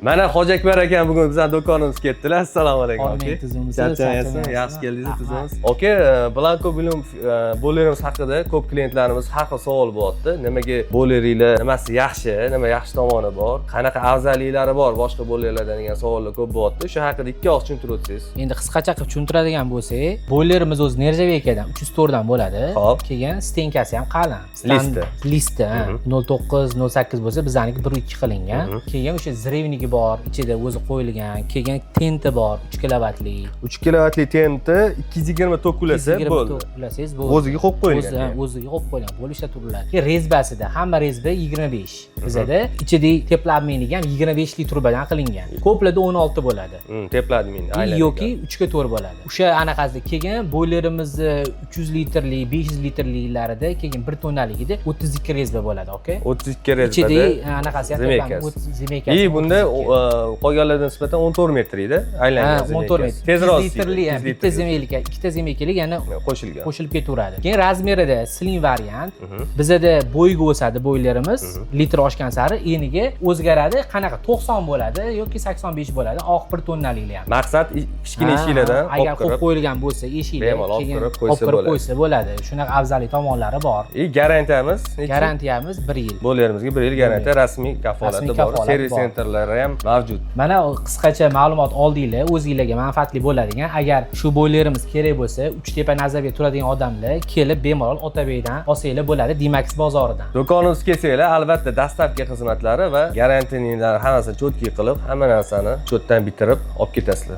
Mana Hojiakbar aka bugun bizning do'konimizga keldilar. Assalomu alaykum. Hormang tizimimiz. Charchamayapsizmi? Yaxshi keldingiz tizimimiz. Aka, Blanko bilim bo'lerimiz haqida ko'p klientlarimiz har xil savol bo'lyapti. Nimaga bo'leringlar, nimasi yaxshi, nima yaxshi tomoni bor, qanaqa afzalliklari bor boshqa bo'lerlardan degan savollar ko'p bo'lyapti. Shu haqida ikki og'iz tushuntirib o'tsangiz. Endi qisqacha qilib tushuntiradigan bo'lsak, bo'lerimiz o'zi nerjaveykadan 304 dan bo'ladi. Xo'p. Keyin stenkasi ham qalin. Listi 09, 08 bo'lsa, bizaniki 1-2 qilingan. Keyin o'sha zrevnigi bor, ichida o'zi qo'yilgan. Keyin tenti bor, 3 kilovatli. 3 kilovatli tenti 220 tok ulasa bo'ldi. Ulasangiz bo'ldi. O'ziga qo'yib qo'yilgan. O'ziga qo'yib qo'yilgan. Bo'lib ishlaturiladi. Keyin rezbasida hamma rezba 25. Bizada ichidagi teplameniga ham 25 li trubadan qilingan. Ko'plarda 16 bo'ladi. Tepladmin. Yoki 3 ga 4 bo'ladi. O'sha anaqasida keyin bo'ylerimizni 300 litrli, 500 litrlilarida keyin 1 tonnaligida 32 rezba bo'ladi, okay? 32 rezbada. Ichidagi anaqasi ham zemekasi. Bunda qolganlardan nisbatan 14 metr edi. Aylangan zemekasi. 14 metr. Tezroq litrli, bitta zemelika, ikkita zemekalik yana qo'shilib ketaveradi. Keyin razmerida slim variant. Bizada bo'yga o'sadi bo'ylerimiz. Litr oshgan sari eniga o'zgaradi. Qanaqa 90 bo'ladi yoki 85 bo'ladi. Oq 1 tonnaliklar ham. Maqsad kichkina eshiklardan agar qo'yib qo'yilgan bo'lsa, eshiklar keyin olib kirib qo'ysa bo'ladi. Shunaqa afzallik tomonlari bor. Garantiyamiz? Garantiyamiz 1 yil. Bo'lerimizga 1 yil garantiya, rasmiy kafolati bor. Servis sentrlari ham mavjud. Mana qisqacha ma'lumot oldinglar, o'zingizlarga manfaatli bo'ladigan. Agar shu bo'ylerimiz kerak bo'lsa, Uchtepa Nazarga turadigan odamlar kelib bemalol Otabekdan olsanglar bo'ladi, Dimax bozoridan. Do'konimizga kelsanglar, albatta dastavka xizmatlari va garantiyaning hammasini cho'tki qilib, hamma narsani cho'tdan bitirib olib ketasizlar.